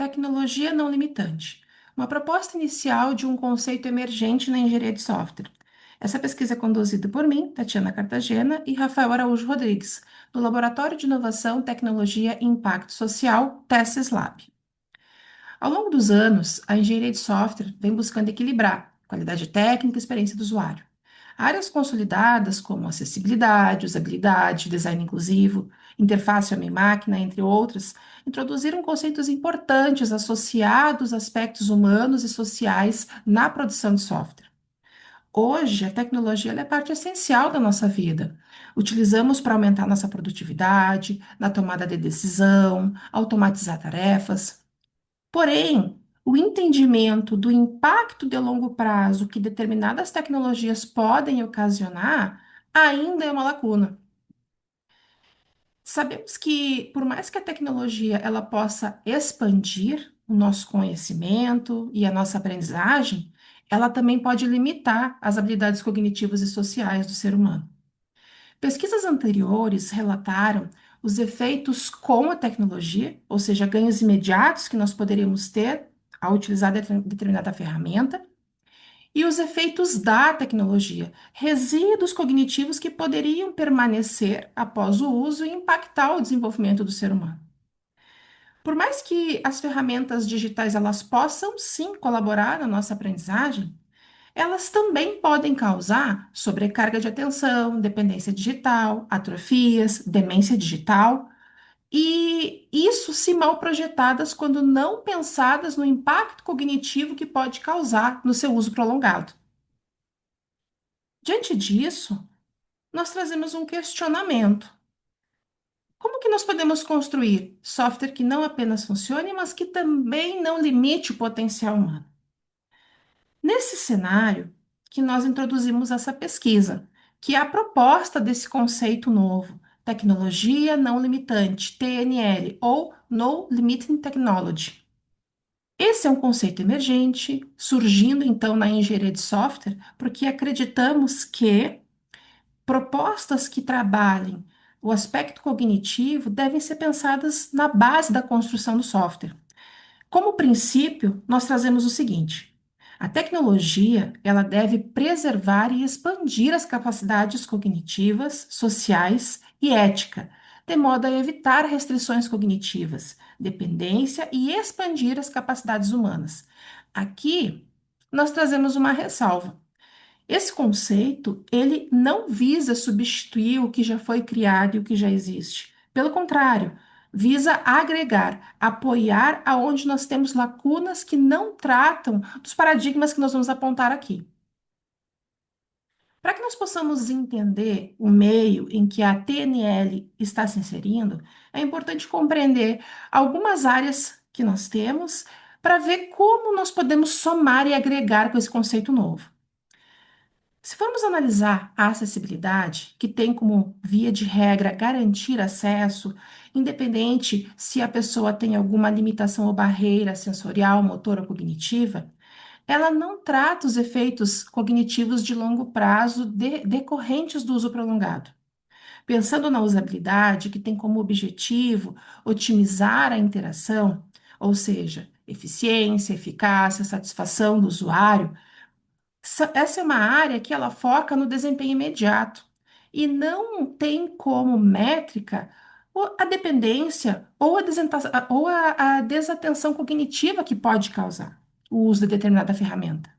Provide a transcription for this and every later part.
Tecnologia não limitante. Uma proposta inicial de um conceito emergente na engenharia de software. Essa pesquisa é conduzida por mim, Tatiana Cartagena, e Rafael Araújo Rodrigues, do Laboratório de Inovação, Tecnologia e Impacto Social, Tessis Lab. Ao longo dos anos, a engenharia de software vem buscando equilibrar qualidade técnica e experiência do usuário. Áreas consolidadas como acessibilidade, usabilidade, design inclusivo, interface homem-máquina, entre outras, introduziram conceitos importantes associados a aspectos humanos e sociais na produção de software. Hoje, a tecnologia ela é parte essencial da nossa vida. Utilizamos para aumentar nossa produtividade, na tomada de decisão, automatizar tarefas. Porém, o entendimento do impacto de longo prazo que determinadas tecnologias podem ocasionar ainda é uma lacuna. Sabemos que, por mais que a tecnologia ela possa expandir o nosso conhecimento e a nossa aprendizagem, ela também pode limitar as habilidades cognitivas e sociais do ser humano. Pesquisas anteriores relataram os efeitos com a tecnologia, ou seja, ganhos imediatos que nós poderíamos ter ao utilizar determinada ferramenta, e os efeitos da tecnologia, resíduos cognitivos que poderiam permanecer após o uso e impactar o desenvolvimento do ser humano. Por mais que as ferramentas digitais elas possam sim colaborar na nossa aprendizagem, elas também podem causar sobrecarga de atenção, dependência digital, atrofias, demência digital, e isso se mal projetadas quando não pensadas no impacto cognitivo que pode causar no seu uso prolongado. Diante disso, nós trazemos um questionamento. Como que nós podemos construir software que não apenas funcione, mas que também não limite o potencial humano? Nesse cenário que nós introduzimos essa pesquisa, que é a proposta desse conceito novo, tecnologia não limitante, TNL, ou No Limiting Technology. Esse é um conceito emergente, surgindo então na engenharia de software, porque acreditamos que propostas que trabalhem o aspecto cognitivo devem ser pensadas na base da construção do software. Como princípio, nós trazemos o seguinte: a tecnologia, ela deve preservar e expandir as capacidades cognitivas, sociais e ética, de modo a evitar restrições cognitivas, dependência e expandir as capacidades humanas. Aqui, nós trazemos uma ressalva. Esse conceito, ele não visa substituir o que já foi criado e o que já existe. Pelo contrário, visa agregar, apoiar aonde nós temos lacunas que não tratam dos paradigmas que nós vamos apontar aqui. Para que nós possamos entender o meio em que a TNL está se inserindo, é importante compreender algumas áreas que nós temos para ver como nós podemos somar e agregar com esse conceito novo. Se formos analisar a acessibilidade, que tem como via de regra garantir acesso, independente se a pessoa tem alguma limitação ou barreira sensorial, motora ou cognitiva, ela não trata os efeitos cognitivos de longo prazo decorrentes do uso prolongado. Pensando na usabilidade, que tem como objetivo otimizar a interação, ou seja, eficiência, eficácia, satisfação do usuário. Essa é uma área que ela foca no desempenho imediato e não tem como métrica a dependência ou a desatenção cognitiva que pode causar o uso de determinada ferramenta.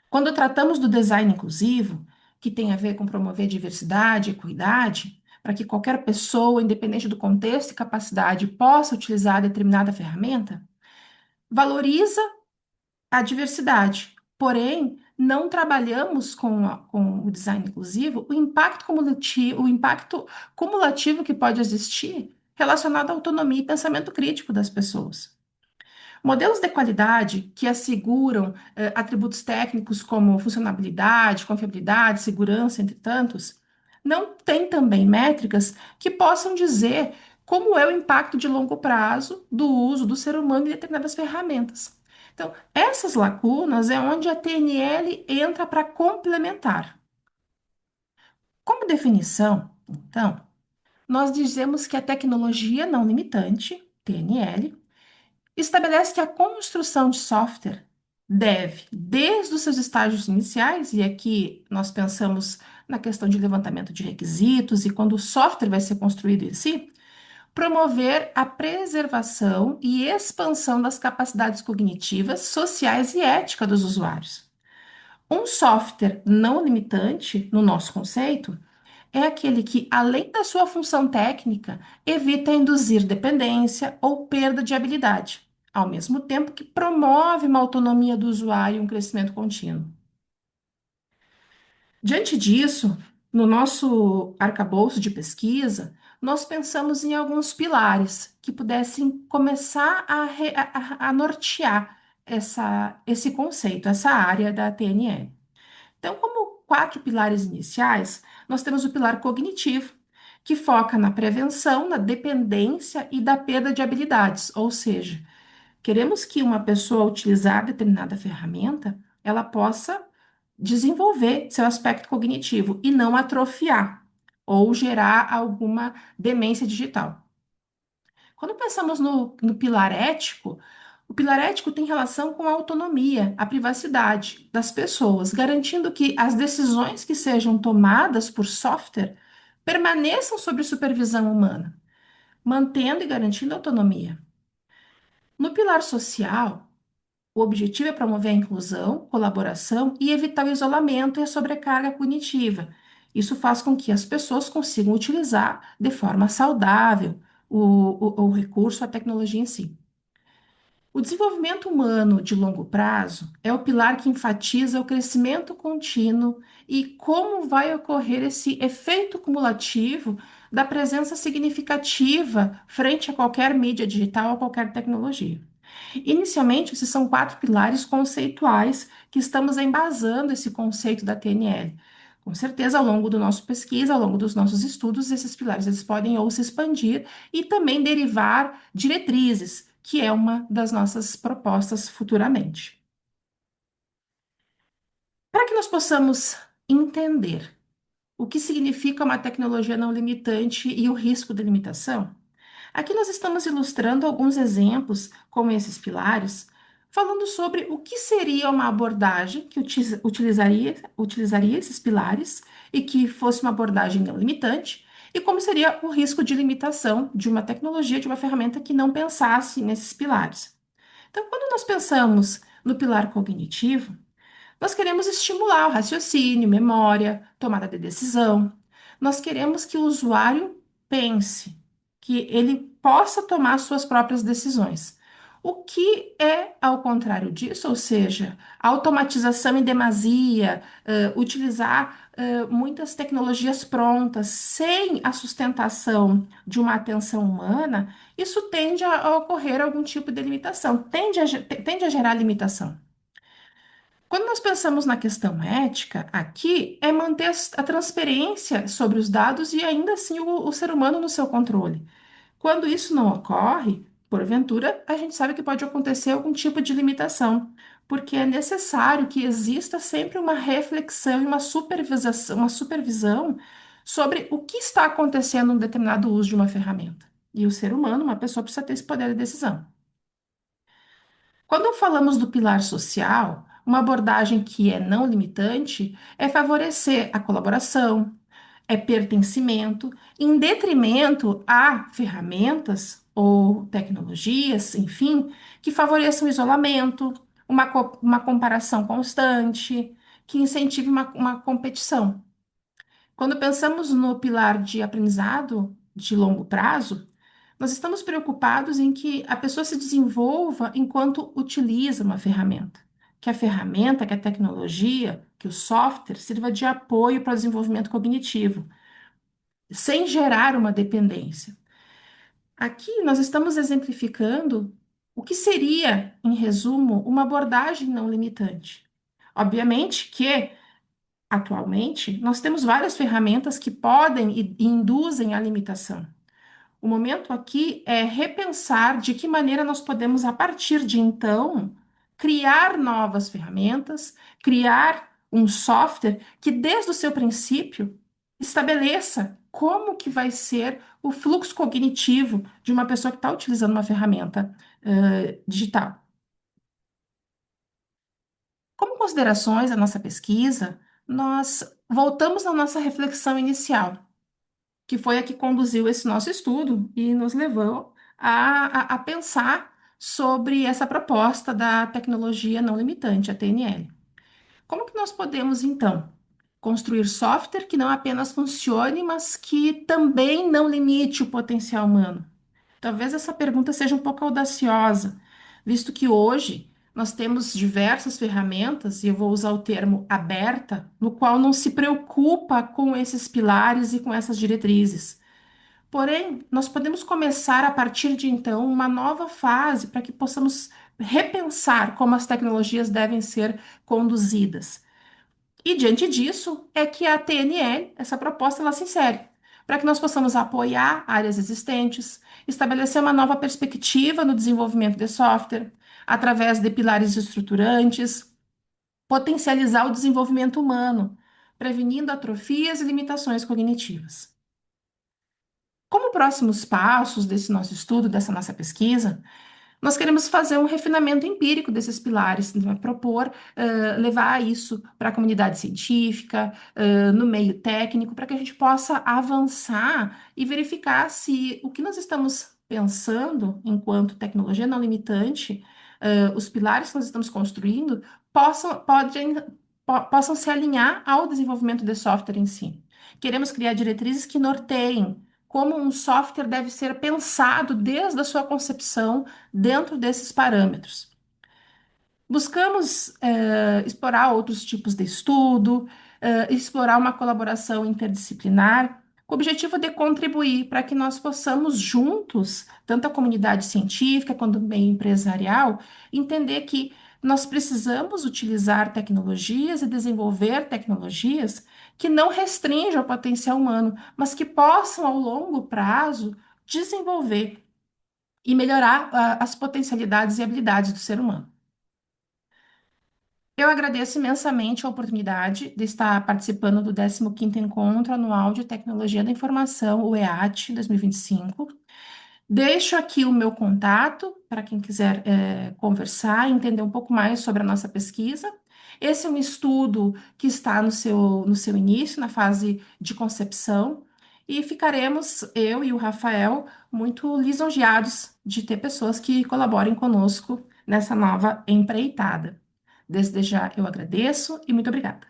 Quando tratamos do design inclusivo, que tem a ver com promover diversidade e equidade, para que qualquer pessoa, independente do contexto e capacidade, possa utilizar determinada ferramenta, valoriza a diversidade. Porém, não trabalhamos com o design inclusivo o impacto cumulativo que pode existir relacionado à autonomia e pensamento crítico das pessoas. Modelos de qualidade que asseguram atributos técnicos como funcionalidade, confiabilidade, segurança, entre tantos, não têm também métricas que possam dizer como é o impacto de longo prazo do uso do ser humano em determinadas ferramentas. Então, essas lacunas é onde a TNL entra para complementar. Como definição, então, nós dizemos que a tecnologia não limitante, TNL, estabelece que a construção de software deve, desde os seus estágios iniciais, e aqui nós pensamos na questão de levantamento de requisitos e quando o software vai ser construído em si, promover a preservação e expansão das capacidades cognitivas, sociais e ética dos usuários. Um software não limitante, no nosso conceito, é aquele que, além da sua função técnica, evita induzir dependência ou perda de habilidade, ao mesmo tempo que promove uma autonomia do usuário e um crescimento contínuo. Diante disso, no nosso arcabouço de pesquisa, nós pensamos em alguns pilares que pudessem começar a nortear esse conceito, essa área da TNL. Então, como quatro pilares iniciais, nós temos o pilar cognitivo, que foca na prevenção, na dependência e da perda de habilidades, ou seja, queremos que uma pessoa, ao utilizar determinada ferramenta, ela possa desenvolver seu aspecto cognitivo e não atrofiar ou gerar alguma demência digital. Quando pensamos no pilar ético, o pilar ético tem relação com a autonomia, a privacidade das pessoas, garantindo que as decisões que sejam tomadas por software permaneçam sob supervisão humana, mantendo e garantindo a autonomia. No pilar social, o objetivo é promover a inclusão, colaboração e evitar o isolamento e a sobrecarga cognitiva. Isso faz com que as pessoas consigam utilizar de forma saudável o recurso, a tecnologia em si. O desenvolvimento humano de longo prazo é o pilar que enfatiza o crescimento contínuo e como vai ocorrer esse efeito cumulativo da presença significativa frente a qualquer mídia digital ou qualquer tecnologia. Inicialmente, esses são quatro pilares conceituais que estamos embasando esse conceito da TNL. Com certeza, ao longo do nosso pesquisa, ao longo dos nossos estudos, esses pilares eles podem ou se expandir e também derivar diretrizes, que é uma das nossas propostas futuramente. Para que nós possamos entender o que significa uma tecnologia não limitante e o risco de limitação, aqui nós estamos ilustrando alguns exemplos, como esses pilares, falando sobre o que seria uma abordagem que utilizaria esses pilares e que fosse uma abordagem não limitante, e como seria o risco de limitação de uma tecnologia, de uma ferramenta que não pensasse nesses pilares. Então, quando nós pensamos no pilar cognitivo, nós queremos estimular o raciocínio, memória, tomada de decisão. Nós queremos que o usuário pense, que ele possa tomar suas próprias decisões. O que é ao contrário disso, ou seja, automatização em demasia, utilizar muitas tecnologias prontas sem a sustentação de uma atenção humana, isso tende a ocorrer algum tipo de limitação, tende a gerar limitação. Quando nós pensamos na questão ética, aqui é manter a transparência sobre os dados e ainda assim o ser humano no seu controle. Quando isso não ocorre, porventura, a gente sabe que pode acontecer algum tipo de limitação, porque é necessário que exista sempre uma reflexão e uma supervisão sobre o que está acontecendo em um determinado uso de uma ferramenta. E o ser humano, uma pessoa, precisa ter esse poder de decisão. Quando falamos do pilar social, uma abordagem que é não limitante é favorecer a colaboração, é pertencimento, em detrimento a ferramentas ou tecnologias, enfim, que favoreçam o isolamento, uma comparação constante, que incentive uma competição. Quando pensamos no pilar de aprendizado de longo prazo, nós estamos preocupados em que a pessoa se desenvolva enquanto utiliza uma ferramenta. Que a ferramenta, que a tecnologia, que o software sirva de apoio para o desenvolvimento cognitivo, sem gerar uma dependência. Aqui nós estamos exemplificando o que seria, em resumo, uma abordagem não limitante. Obviamente que atualmente, nós temos várias ferramentas que podem e induzem a limitação. O momento aqui é repensar de que maneira nós podemos, a partir de então, criar novas ferramentas, criar um software que, desde o seu princípio, estabeleça como que vai ser o fluxo cognitivo de uma pessoa que está utilizando uma ferramenta, digital. Como considerações da nossa pesquisa, nós voltamos à nossa reflexão inicial, que foi a que conduziu esse nosso estudo e nos levou a pensar sobre essa proposta da tecnologia não limitante, a TNL. Como que nós podemos, então, construir software que não apenas funcione, mas que também não limite o potencial humano? Talvez essa pergunta seja um pouco audaciosa, visto que hoje nós temos diversas ferramentas, e eu vou usar o termo aberta, no qual não se preocupa com esses pilares e com essas diretrizes. Porém, nós podemos começar a partir de então uma nova fase para que possamos repensar como as tecnologias devem ser conduzidas. E diante disso é que a TNL, essa proposta, ela se insere, para que nós possamos apoiar áreas existentes, estabelecer uma nova perspectiva no desenvolvimento de software, através de pilares estruturantes, potencializar o desenvolvimento humano, prevenindo atrofias e limitações cognitivas. Como próximos passos desse nosso estudo, dessa nossa pesquisa, nós queremos fazer um refinamento empírico desses pilares, né, propor, levar isso para a comunidade científica, no meio técnico, para que a gente possa avançar e verificar se o que nós estamos pensando enquanto tecnologia não limitante, os pilares que nós estamos construindo, possam se alinhar ao desenvolvimento de software em si. Queremos criar diretrizes que norteiem como um software deve ser pensado desde a sua concepção dentro desses parâmetros. Buscamos explorar outros tipos de estudo, explorar uma colaboração interdisciplinar, com o objetivo de contribuir para que nós possamos juntos, tanto a comunidade científica quanto o meio empresarial, entender que nós precisamos utilizar tecnologias e desenvolver tecnologias que não restringam o potencial humano, mas que possam, ao longo prazo, desenvolver e melhorar as potencialidades e habilidades do ser humano. Eu agradeço imensamente a oportunidade de estar participando do 15º Encontro Anual de Tecnologia da Informação, o EAT 2025. Deixo aqui o meu contato para quem quiser conversar, entender um pouco mais sobre a nossa pesquisa. Esse é um estudo que está no seu início, na fase de concepção, e ficaremos, eu e o Rafael, muito lisonjeados de ter pessoas que colaborem conosco nessa nova empreitada. Desde já eu agradeço e muito obrigada.